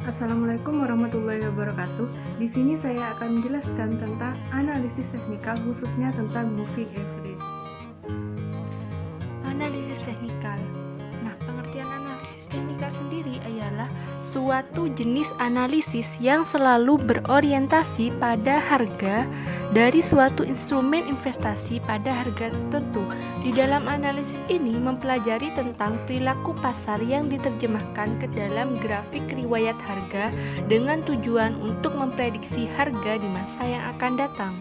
Assalamualaikum warahmatullahi wabarakatuh. Di sini saya akan menjelaskan tentang analisis teknikal, khususnya tentang moving average. Analisis teknikal. Nah, pengertian analisis teknikal sendiri ialah suatu jenis analisis yang selalu berorientasi pada harga dari suatu instrumen investasi pada harga tertentu. Di dalam analisis ini mempelajari tentang perilaku pasar yang diterjemahkan ke dalam grafik riwayat harga dengan tujuan untuk memprediksi harga di masa yang akan datang.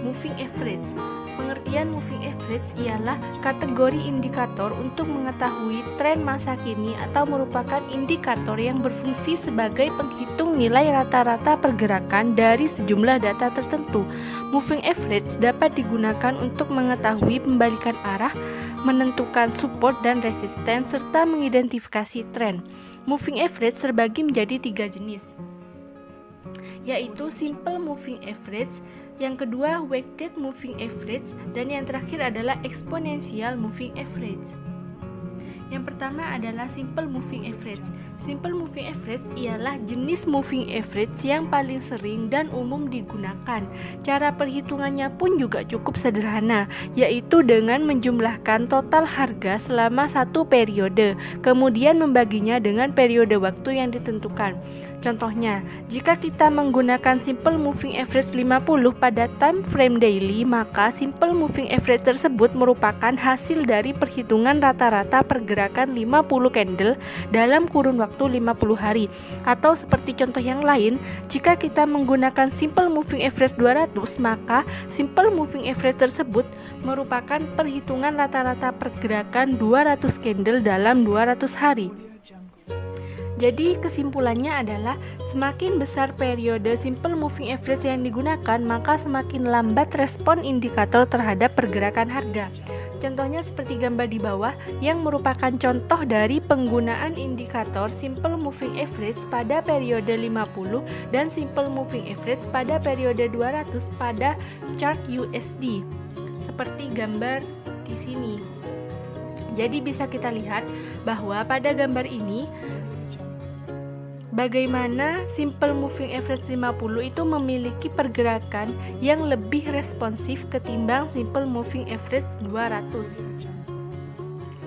Moving average. Pengertian moving average ialah kategori indikator untuk mengetahui tren masa kini atau merupakan indikator yang berfungsi sebagai penghitung nilai rata-rata pergerakan dari sejumlah data tertentu. Moving average dapat digunakan untuk mengetahui pembalikan arah, menentukan support dan resisten, serta mengidentifikasi tren. Moving average terbagi menjadi 3 jenis, yaitu simple moving average, yang kedua weighted moving average, dan yang terakhir adalah exponential moving average. Yang pertama adalah simple moving average. Simple moving average ialah jenis moving average yang paling sering dan umum digunakan. Cara perhitungannya pun juga cukup sederhana, yaitu dengan menjumlahkan total harga selama satu periode, kemudian membaginya dengan periode waktu yang ditentukan. Contohnya, jika kita menggunakan simple moving average 50 pada time frame daily, maka simple moving average tersebut merupakan hasil dari perhitungan rata-rata pergerakan 50 candle dalam kurun waktu 50 hari. Atau seperti contoh yang lain, jika kita menggunakan simple moving average 200, maka simple moving average tersebut merupakan perhitungan rata-rata pergerakan 200 candle dalam 200 hari. Jadi kesimpulannya adalah semakin besar periode simple moving average yang digunakan, maka semakin lambat respon indikator terhadap pergerakan harga. Contohnya seperti gambar di bawah yang merupakan contoh dari penggunaan indikator simple moving average pada periode 50 dan simple moving average pada periode 200 pada chart USD. Seperti gambar di sini. Jadi bisa kita lihat bahwa pada gambar ini bagaimana simple moving average 50 itu memiliki pergerakan yang lebih responsif ketimbang simple moving average 200.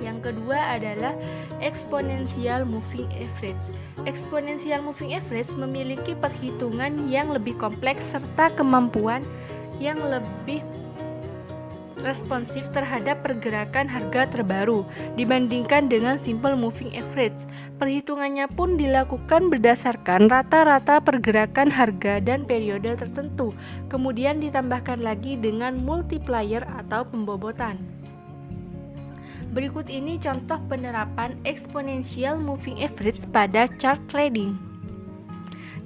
Yang kedua adalah exponential moving average. Exponential moving average memiliki perhitungan yang lebih kompleks serta kemampuan yang lebih responsif terhadap pergerakan harga terbaru dibandingkan dengan simple moving average. Perhitungannya pun dilakukan berdasarkan rata-rata pergerakan harga dan periode tertentu, kemudian ditambahkan lagi dengan multiplier atau pembobotan. Berikut ini contoh penerapan exponential moving average pada chart trading.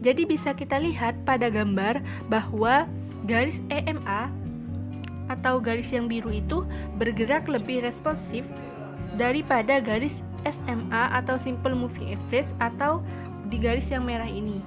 Jadi bisa kita lihat pada gambar bahwa garis EMA atau garis yang biru itu bergerak lebih responsif daripada garis SMA atau simple moving average atau di garis yang merah ini.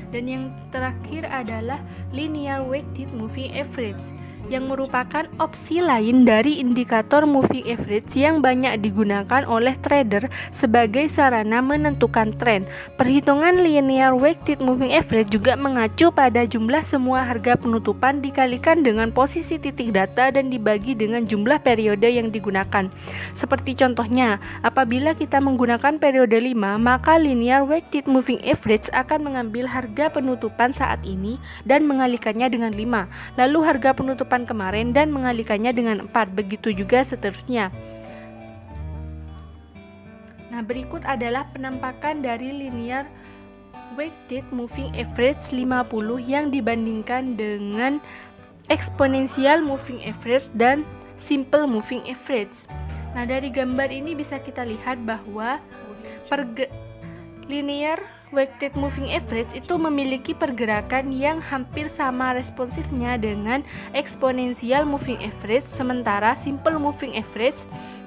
Dan yang terakhir adalah linear weighted moving average, yang merupakan opsi lain dari indikator moving average yang banyak digunakan oleh trader sebagai sarana menentukan tren. Perhitungan linear weighted moving average juga mengacu pada jumlah semua harga penutupan dikalikan dengan posisi titik data dan dibagi dengan jumlah periode yang digunakan. Seperti contohnya, apabila kita menggunakan periode 5, maka linear weighted moving average akan mengambil harga penutupan saat ini dan mengalikannya dengan 5, lalu harga penutupan kemarin dan mengalikannya dengan 4, begitu juga seterusnya. Nah, berikut adalah penampakan dari linear weighted moving average 50 yang dibandingkan dengan exponential moving average dan simple moving average. Nah, dari gambar ini bisa kita lihat bahwa linear weighted moving average itu memiliki pergerakan yang hampir sama responsifnya dengan exponential moving average, sementara simple moving average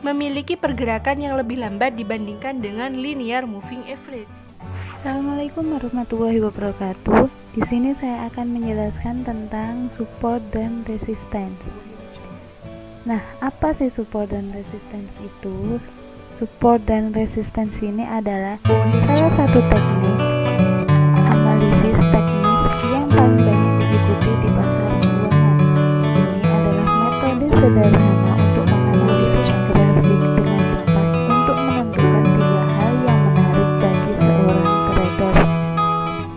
memiliki pergerakan yang lebih lambat dibandingkan dengan linear moving average. Assalamualaikum warahmatullahi wabarakatuh. Di sini saya akan menjelaskan tentang support dan resistance. Nah, apa sih support dan resistance itu? support dan resistensi ini adalah salah satu teknik analisis teknis yang paling banyak diikuti di pasar keuangan. Ini adalah metode sederhana untuk menganalisis grafik dengan cepat untuk menentukan 3 hal yang menarik bagi seorang trader.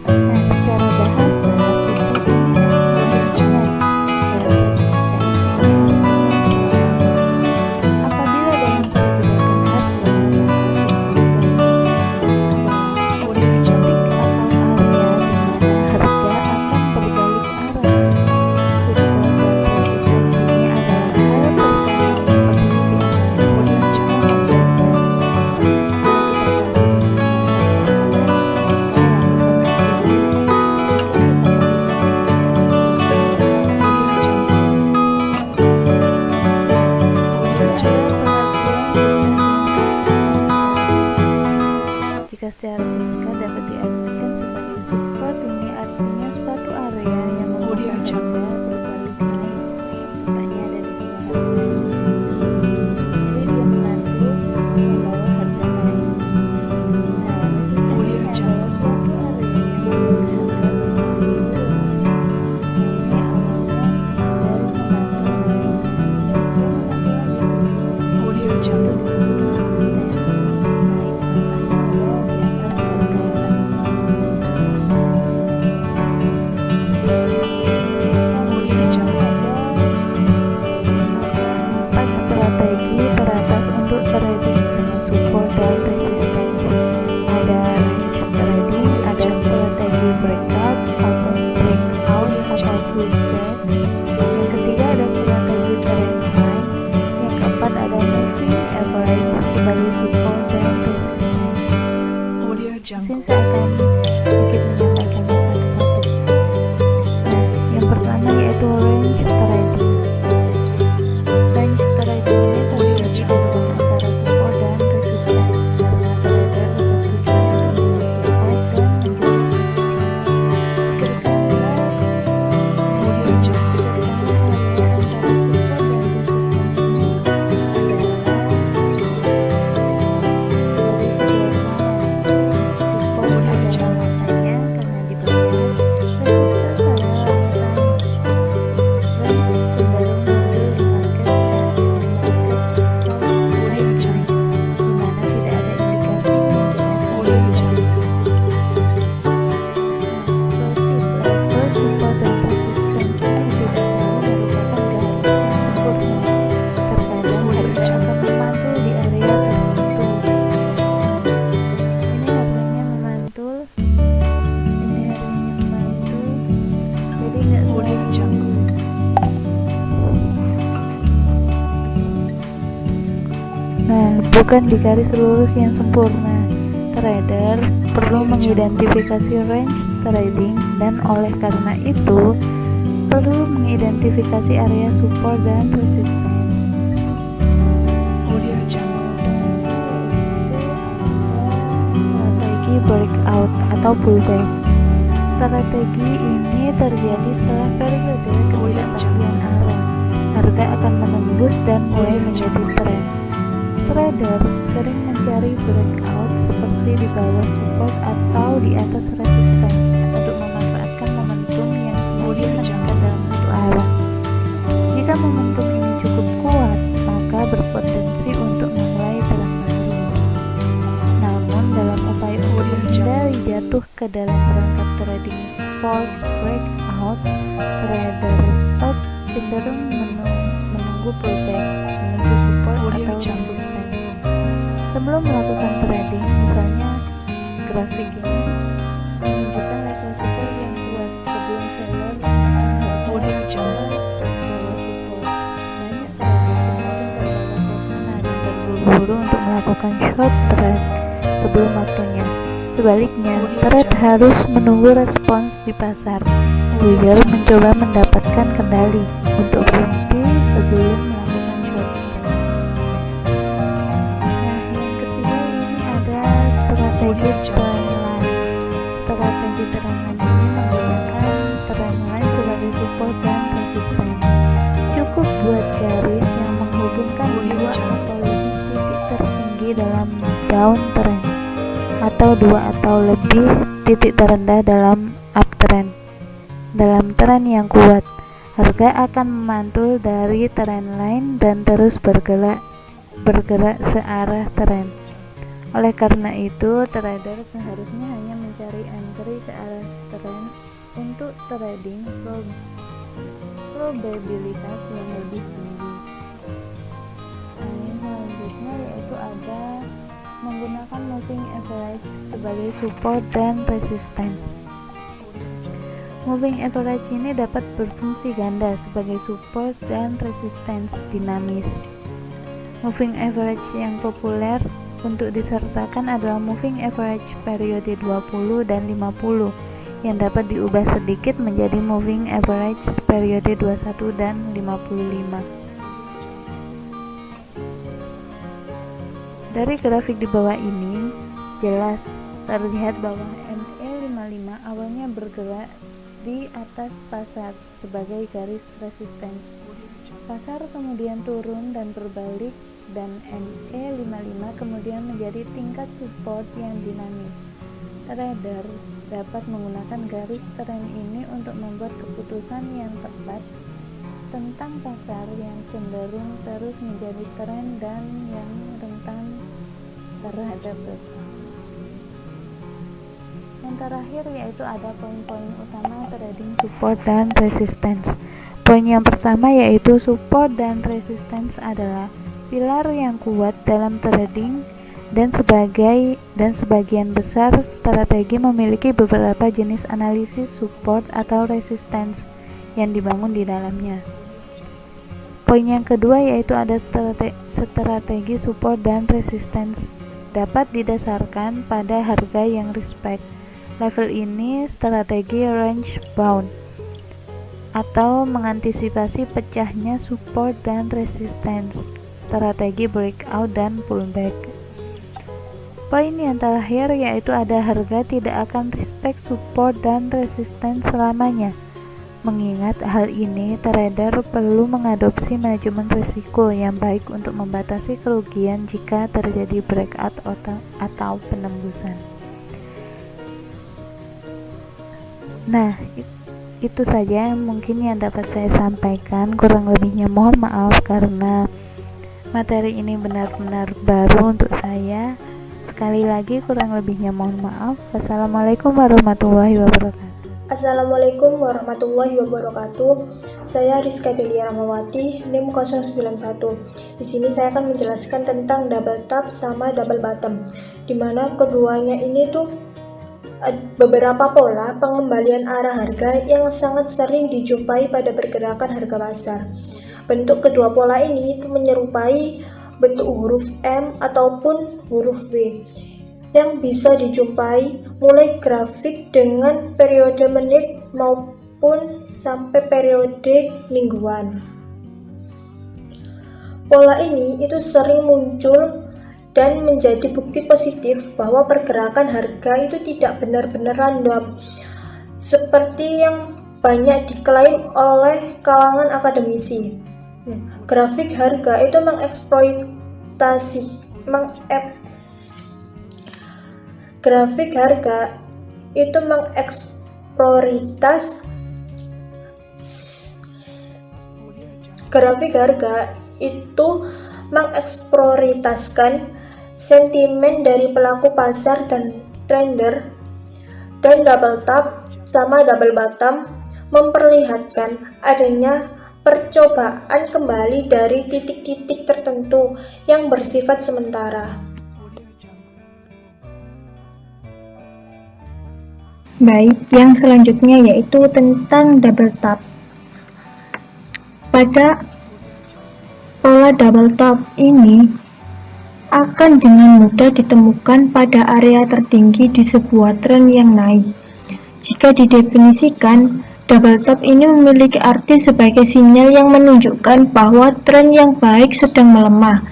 Nah, secara bahasa, support ini adalah apabila dalam pergerakan harga titik atau area di mana harga akan berbalik arah. Support dan resistensi ini adalah hal pertama yang perlu dianalisis jika secara singkat dapat diartikan sebagai support, ini artinya suatu area yang membuat harga berbalik naik. Contohnya ada di 2 harga. Jadi dia membantu membawa harga naik. Nah, resistensi adalah suatu area yang membuat harga berbalik turun. Ini awalnya dari membantu strategi teratas untuk trading dengan support dan resistensi. Ada range trading, ada strategi breakout atau pullback. Yang ketiga ada strategi trend line. Yang keempat ada moving average sebagai support dan resistensi. Mungkin saya akan sedikit menyampaikannya satu-satu. Nah, yang pertama yaitu range trading. Range trading ini terjadi antara support dan resistensi karena trader bertujuan untuk support dan menjual. Ketika area antara support dan resistensi Nah, bukan di garis lurus yang sempurna. Trader perlu mengidentifikasi range trading dan oleh karena itu perlu mengidentifikasi area support dan resistance. Strategi breakout atau pullback. Strategi ini terjadi setelah periode ketidakpastian arah. Harga akan menembus dan mulai menjadi tren. Trader sering mencari breakout seperti di bawah support atau di atas resistance untuk memanfaatkan momentum yang kemudian meningkat dalam satu arah. Jika momentum ini cukup kuat, maka berpotensi untuk memulai tren baru. Namun dalam upaya untuk menghindari jatuh ke dalam perangkap trading false breakout, trader cenderung menunggu pullback menuju support atau resistance. Sebelum melakukan trading, misalnya grafik ini menunjukkan level support yang kuat sebelum seller bawah support. Banyak trader kemudian terburu-buru untuk melakukan short trade sebelum waktunya. Sebaliknya, trade harus menunggu respons di pasar. Buyer mencoba mendapatkan kendali untuk berhenti sebelum melakukan short. Nah, yang ketiga ini ada strategi trendline. Strategi trendline ini menggunakan trendline sebagai support dan resistance. Cukup buat garis yang menghubungkan dua atau lebih titik tertinggi dalam downtrend, atau 2 atau lebih titik terendah dalam uptrend. Dalam tren yang kuat, harga akan memantul dari tren lain dan terus bergerak searah tren. Oleh karena itu, trader seharusnya hanya mencari entry ke arah tren untuk trading probabilitas yang lebih tinggi. Yang selanjutnya yaitu ada menggunakan moving average sebagai support dan resistance. Moving average ini dapat berfungsi ganda sebagai support dan resistance dinamis. Moving average yang populer untuk disertakan adalah moving average periode 20 dan 50 yang dapat diubah sedikit menjadi moving average periode 21 dan 55. Dari grafik di bawah ini jelas terlihat bahwa MA55 awalnya bergerak di atas pasar sebagai garis resistance. Pasar kemudian turun dan berbalik, dan MA55 kemudian menjadi tingkat support yang dinamis. Trader dapat menggunakan garis tren ini untuk membuat keputusan yang tepat tentang pasar yang cenderung terus menjadi tren dan yang rentan terhadap letupan. Yang terakhir yaitu ada poin-poin utama trading support dan resistance. Poin yang pertama yaitu support dan resistance adalah pilar yang kuat dalam trading dan sebagian besar strategi memiliki beberapa jenis analisis support atau resistance yang dibangun di dalamnya. Poin yang kedua yaitu ada strategi support dan resistance dapat didasarkan pada harga yang respect. Level ini strategi range bound atau mengantisipasi pecahnya support dan resistance, strategi breakout dan pullback. Poin yang terakhir yaitu ada harga tidak akan respect support dan resistance selamanya. Mengingat hal ini, trader perlu mengadopsi manajemen risiko yang baik untuk membatasi kerugian jika terjadi breakout atau penembusan. Nah, itu saja mungkin yang dapat saya sampaikan. Kurang lebihnya mohon maaf karena materi ini benar-benar baru untuk saya. Sekali lagi kurang lebihnya mohon maaf. Wassalamualaikum warahmatullahi wabarakatuh. Assalamualaikum warahmatullahi wabarakatuh. Saya Rizka Delia Ramawati, NIM 091. Di sini saya akan menjelaskan tentang double top sama double bottom, di mana keduanya ini tuh beberapa pola pengembalian arah harga yang sangat sering dijumpai pada pergerakan harga pasar. Bentuk kedua pola ini itu menyerupai bentuk huruf M ataupun huruf W yang bisa dijumpai mulai grafik dengan periode menit maupun sampai periode mingguan. Pola ini itu sering muncul dan menjadi bukti positif bahwa pergerakan harga itu tidak benar-benar random, seperti yang banyak diklaim oleh kalangan akademisi. Grafik harga itu mengeksploitaskan sentimen dari pelaku pasar dan trader, dan double top sama double bottom memperlihatkan adanya percobaan kembali dari titik-titik tertentu yang bersifat sementara. Baik, yang selanjutnya yaitu tentang double top. Pada pola double top ini akan dengan mudah ditemukan pada area tertinggi di sebuah tren yang naik. Jika didefinisikan, double top ini memiliki arti sebagai sinyal yang menunjukkan bahwa tren yang baik sedang melemah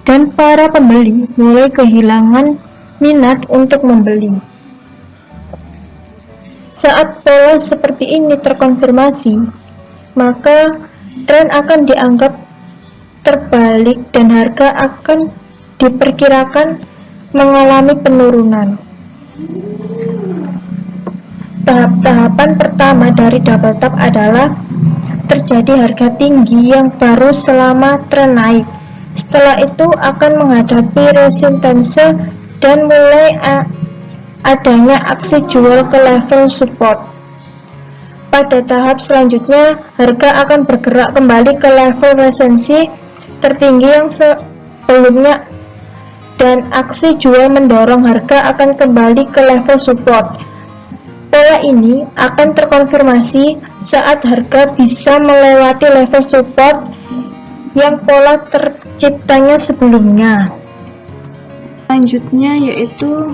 dan para pembeli mulai kehilangan minat untuk membeli. Saat pola seperti ini terkonfirmasi, maka tren akan dianggap terbalik dan harga akan diperkirakan mengalami penurunan. Tahap-tahapan pertama dari double top adalah terjadi harga tinggi yang baru selama tren naik. Setelah itu akan menghadapi resistance dan mulai adanya aksi jual ke level support. Pada tahap selanjutnya, harga akan bergerak kembali ke level resistance tertinggi yang sebelumnya dan aksi jual mendorong harga akan kembali ke level support. Pola ini akan terkonfirmasi saat harga bisa melewati level support yang pola terciptanya sebelumnya. Selanjutnya yaitu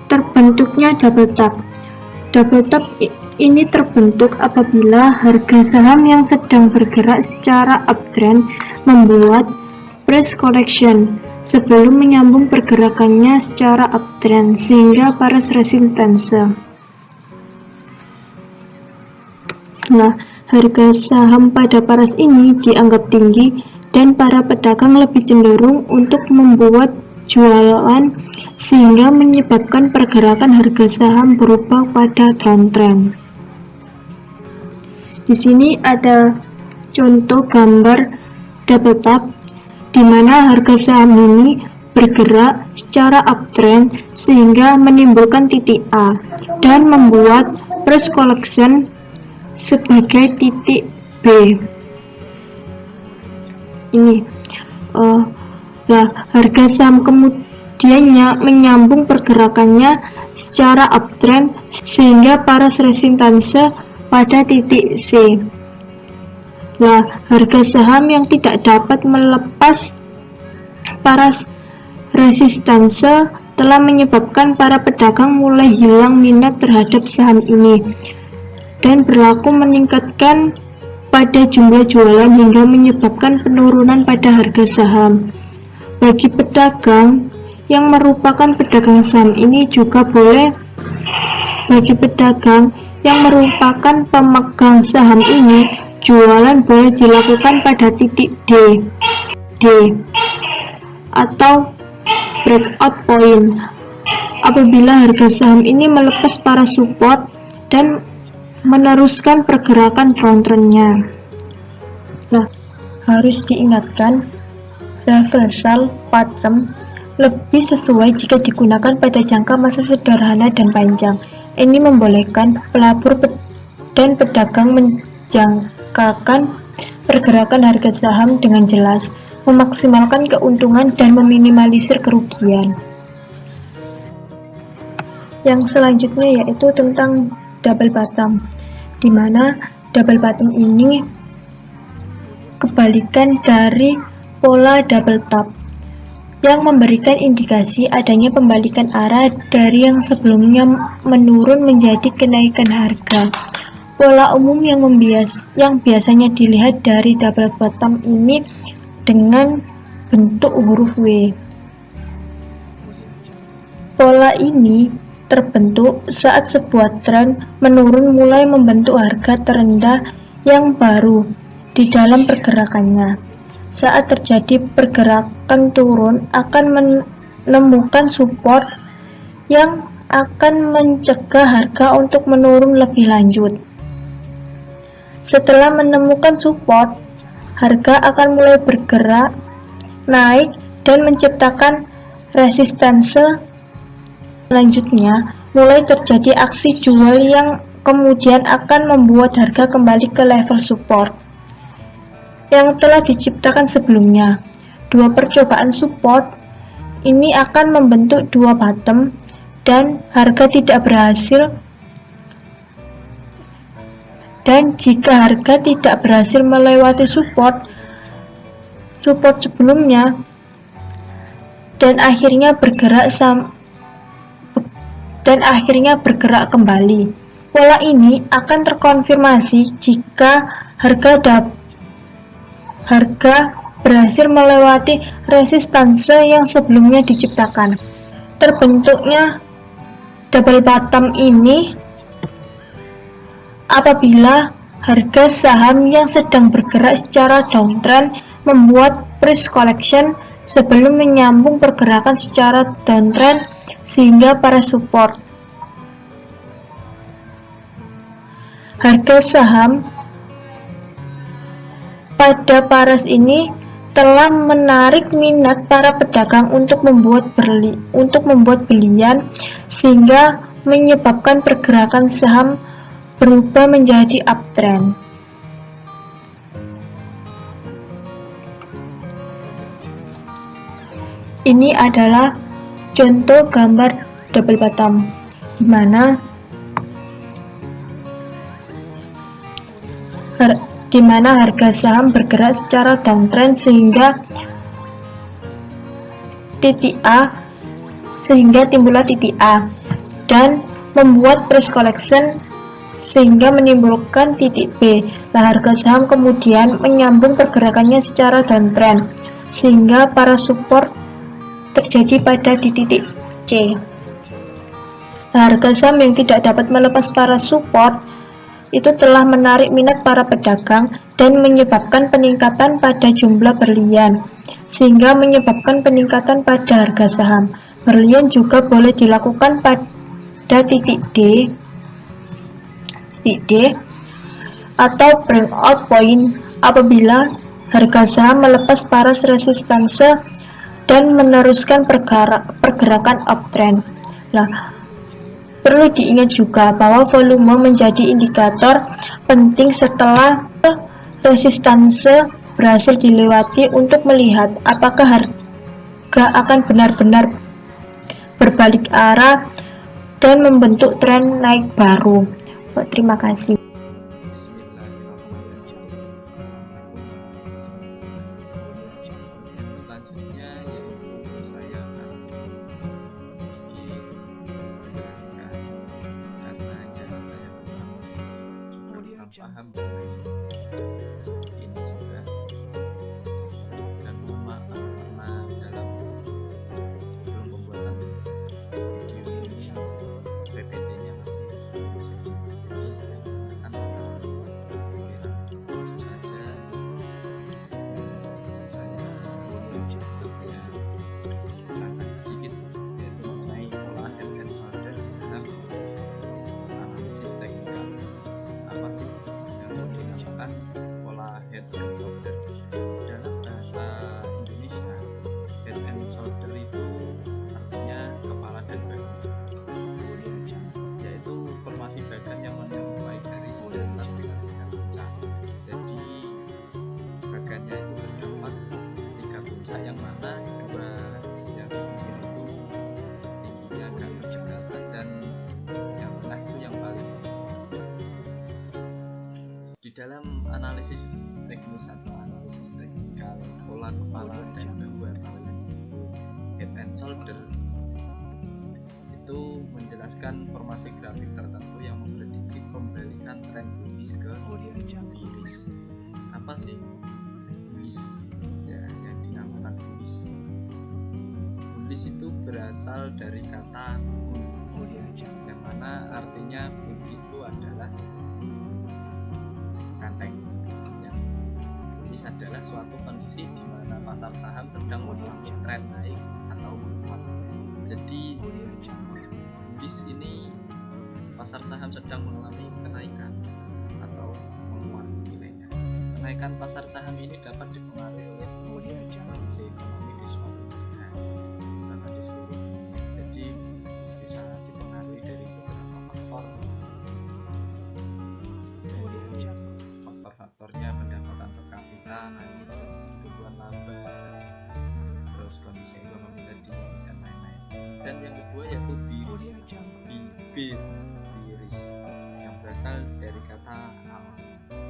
terbentuknya double top. Double top ini terbentuk apabila harga saham yang sedang bergerak secara uptrend membuat price correction sebelum menyambung pergerakannya secara uptrend sehingga paras resistance. Nah, harga saham pada paras ini dianggap tinggi dan para pedagang lebih cenderung untuk membuat jualan sehingga menyebabkan pergerakan harga saham berubah pada downtrend. Di sini ada contoh gambar double top di mana harga saham ini bergerak secara uptrend sehingga menimbulkan titik A dan membuat price collection sebagai titik B. Ini harga saham kemudiannya menyambung pergerakannya secara uptrend sehingga paras resistance pada titik C. Harga saham yang tidak dapat melepas paras resistance telah menyebabkan para pedagang mulai hilang minat terhadap saham ini dan berlaku meningkatkan pada jumlah jualan hingga menyebabkan penurunan pada harga saham. Bagi pedagang yang merupakan pedagang saham ini juga boleh bagi pedagang yang merupakan pemegang saham ini jualan boleh dilakukan pada titik D atau breakout point apabila harga saham ini melepas para support dan meneruskan pergerakan downtrend-nya. Harus diingatkan, reversal pattern lebih sesuai jika digunakan pada jangka masa sederhana dan panjang. Ini membolehkan pelabur dan pedagang menjangkakan pergerakan harga saham dengan jelas, memaksimalkan keuntungan dan meminimalisir kerugian. Yang selanjutnya yaitu tentang double bottom, di mana double bottom ini kebalikan dari pola double top yang memberikan indikasi adanya pembalikan arah dari yang sebelumnya menurun menjadi kenaikan harga. Pola umum yang biasanya dilihat dari double bottom ini dengan bentuk huruf W. Pola ini terbentuk saat sebuah tren menurun mulai membentuk harga terendah yang baru di dalam pergerakannya. Saat terjadi pergerakan turun akan menemukan support yang akan mencegah harga untuk menurun lebih lanjut. Setelah menemukan support, harga akan mulai bergerak naik dan menciptakan resistance. Selanjutnya, mulai terjadi aksi jual yang kemudian akan membuat harga kembali ke level support yang telah diciptakan sebelumnya. Dua percobaan support ini akan membentuk dua bottom dan harga tidak berhasil. Dan jika harga tidak berhasil melewati support sebelumnya dan akhirnya bergerak kembali. Pola ini akan terkonfirmasi jika harga berhasil melewati resistance yang sebelumnya diciptakan. Terbentuknya double bottom ini apabila harga saham yang sedang bergerak secara downtrend membuat price collection sebelum menyambung pergerakan secara downtrend sehingga para support. Harga saham pada paras ini telah menarik minat para pedagang untuk membuat belian sehingga menyebabkan pergerakan saham berubah menjadi uptrend. Ini adalah contoh gambar double bottom, di mana harga saham bergerak secara downtrend sehingga timbullah titik A dan membuat price collection sehingga menimbulkan titik B. Harga saham kemudian menyambung pergerakannya secara downtrend sehingga para support terjadi pada di titik C. Harga saham yang tidak dapat melepas para support itu telah menarik minat para pedagang dan menyebabkan peningkatan pada jumlah berlian, sehingga menyebabkan peningkatan pada harga saham. Berlian juga boleh dilakukan pada titik D atau breakout point apabila harga saham melepas paras resistanse dan meneruskan pergerakan uptrend. Perlu diingat juga bahwa volume menjadi indikator penting setelah resistanse berhasil dilewati untuk melihat apakah harga akan benar-benar berbalik arah dan membentuk tren naik baru. Terima kasih. Selanjutnya yaitu saya akan sedikit menjelaskan katanya saya paham ini juga, dan mohon maaf karena dalam sebelum pembuatan video ini PPT-nya masih jadi saya menggunakan langsung saja saya akan sedikit mengenai pola head and shoulder dalam analisis teknikal. Apa sih yang dinamakan pola head and shoulder? Dalam bahasa Indonesia, head and shoulder itu artinya kepala dan badan, yaitu formasi badan yang menyerupai garis dasar dengan tiga puncak. Jadi badannya itu terdapat tiga puncak, yang mana dua yang pinggir itu tingginya agak berdekatan dan yang tengah itu yang paling di dalam analisis teknis atau analisis teknikal pola kepala dan bahu atau yang disebut head and shoulder itu menjelaskan formasi grafik tertentu yang memprediksi pembalikan tren bullish ke bearish. Apa sih bullish? Ya, yang dinamakan bullish. Bullish itu berasal dari kata bull, yang mana artinya bull itu adalah ganteng. Yang bullish adalah suatu kondisi di mana pasar saham sedang mengalami tren naik atau menguat. Jadi bullish ini pasar saham sedang mengalami kenaikan atau menguat nilainya. Kenaikan pasar saham ini dapat dipengaruhi oleh kondisi ekonomi di suatu negara karena di seluruh dunia. Jadi bisa dipengaruhi dari beberapa faktor. Faktor-faktornya pendapatan per kapita naik, tumbuhan laba, terus kondisi ekonomi tadi dan lain-lain. Dan yang kedua yaitu bearish, bearish yang berasal dari kata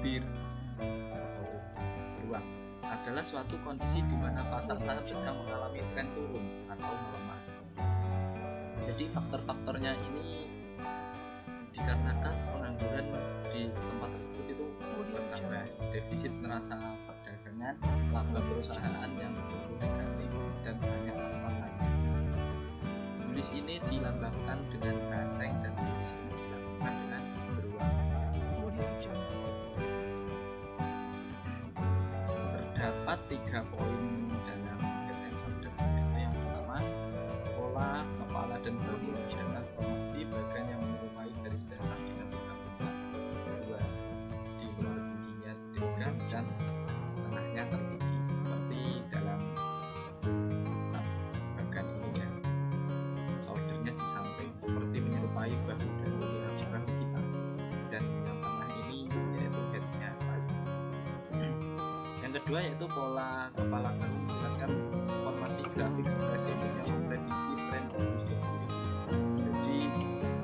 bear atau beruang, adalah suatu kondisi di mana pasar saham sedang mengalami tren turun atau melemah. Jadi faktor-faktornya ini dikarenakan pengangguran di tempat tersebut itu bertambah, defisit neraca perdagangan, laba perusahaan yang tumbuh negatif, dan banyak faktor lain. Bullish ini dilambangkan dengan banteng dan bullish ini dilambangkan dengan beruang. Terdapat 3 poin dalam head and shoulder dan bagian dasar formasi bagian yang menyerupai garis dasar dengan tiga puncak, dua di luar tingginya tiga dan tengahnya tertinggi seperti dalam bagian ini ya. Shouldernya di samping seperti menyerupai bahu dari bahu kita, dan yang tengah ini yaitu headnya. Yang kedua yaitu pola kepala kaki, menjelaskan formasi grafik spesifik yang memprediksi tren bonus ke kuris. Jadi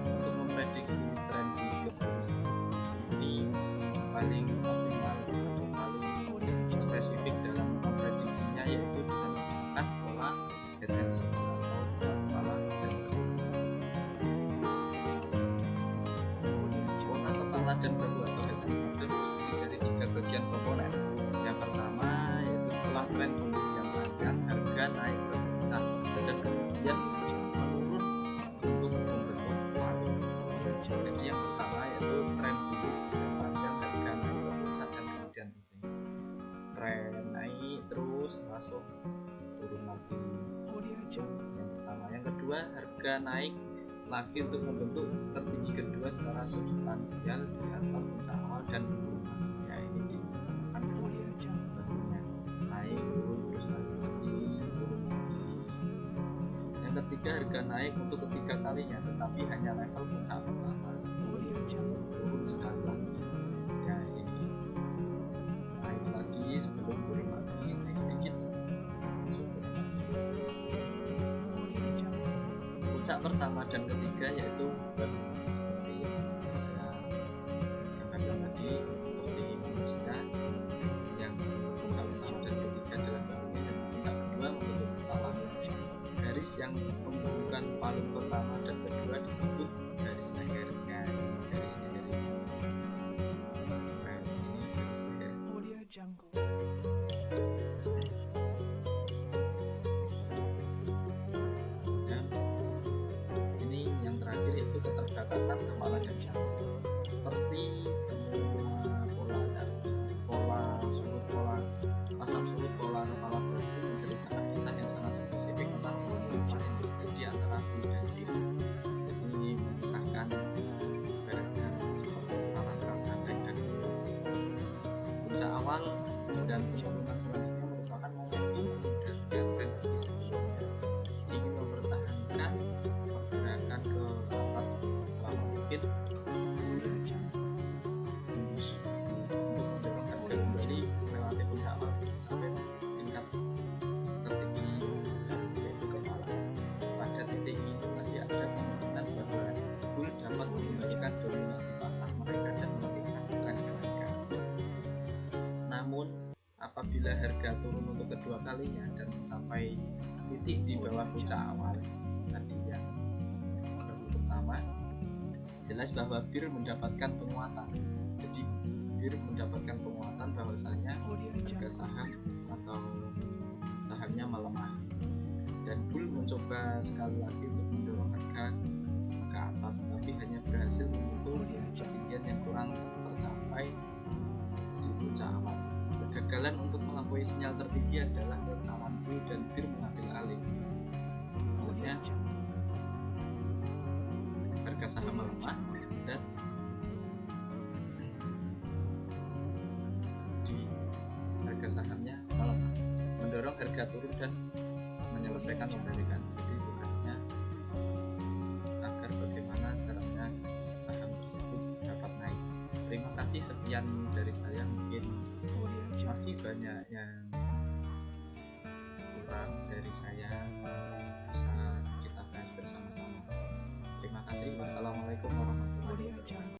untuk memprediksi tren bonus ke kuris ini paling optimal atau paling spesifik dalam memprediksinya yaitu dengan menggunakan pola head and shoulder atau kepala dan bahu. Pola kepala dan bahu atau head and shoulder terdiri dari tiga bagian komponen. Yang pertama yaitu setelah tren kondisi yang panjang, harga naik ke puncak dan kemudian menurun untuk membentuk palu. Jadi yang pertama yaitu tren bullish yang panjang, harga naik ke puncak dan kemudian ini tren naik terus langsung turun lagi. Yang pertama. Yang kedua, harga naik lagi untuk membentuk tertinggi kedua secara substansial di atas puncak awal dan menurun. Ya ini di naik turun terus lagi turun lagi. Yang ketiga, harga naik untuk ketiga kalinya tetapi hanya level puncak pertama, turun sekali lagi. Ya ini naik lagi sebelum turun lagi, naik sedikit turun lagi. Puncak pertama dan ketiga yaitu seperti yang saya katakan tadi, seperti manusia yang puncak pertama dan ketiga adalah bahunya, dan puncak kedua membentuk kepala. Garis yang menghubungkan paling pertama dan kedua disebut garis lehernya. Garis leher ini garis leher. Dan ini yang terakhir yaitu keterbatasan kepala dan jangkau. Seperti semua pasang surut pola kepala berarti menceritakan kisah yang sangat spesifik tentang apa yang terjadi antara bull dan bear. Jadi memisahkan ibaratnya antara rangka dan puncak awal dan penurunan selanjutnya merupakan momentum dan tren bagi sebelumnya ingin mempertahankan pergerakan ke atas selama mungkin untuk mendorong harga kembali melewati puncak awal sampai tingkat tertinggi yaitu kepala. Pada titik ini masih ada kemungkinan bahwa bull dapat mengembalikan dominasi pasar mereka dan menghentikan tren kenaikan. Namun apabila harga turun untuk kedua kalinya dan mencapai titik di bawah puncak awal tadi yang pertama, jelas bahwa bear mendapatkan penguatan. Jadi bear mendapatkan penguatan bahwasanya harga saham atau sahamnya melemah, dan bull mencoba sekali lagi untuk mendorong harga ke atas tapi hanya berhasil menyentuh ketinggian yang kurang tercapai di puncak awal. Kegagalan untuk melampaui sinyal tertinggi adalah lawan bull dan bear mengambil alih. Maksudnya harga saham melemah dan di harga sahamnya melemah, mendorong harga turun dan menyelesaikan pembalikan. Jadi tugasnya agar bagaimana caranya saham tersebut dapat naik. Terima kasih, sekian dari saya. Mungkin masih banyak yang kurang dari saya.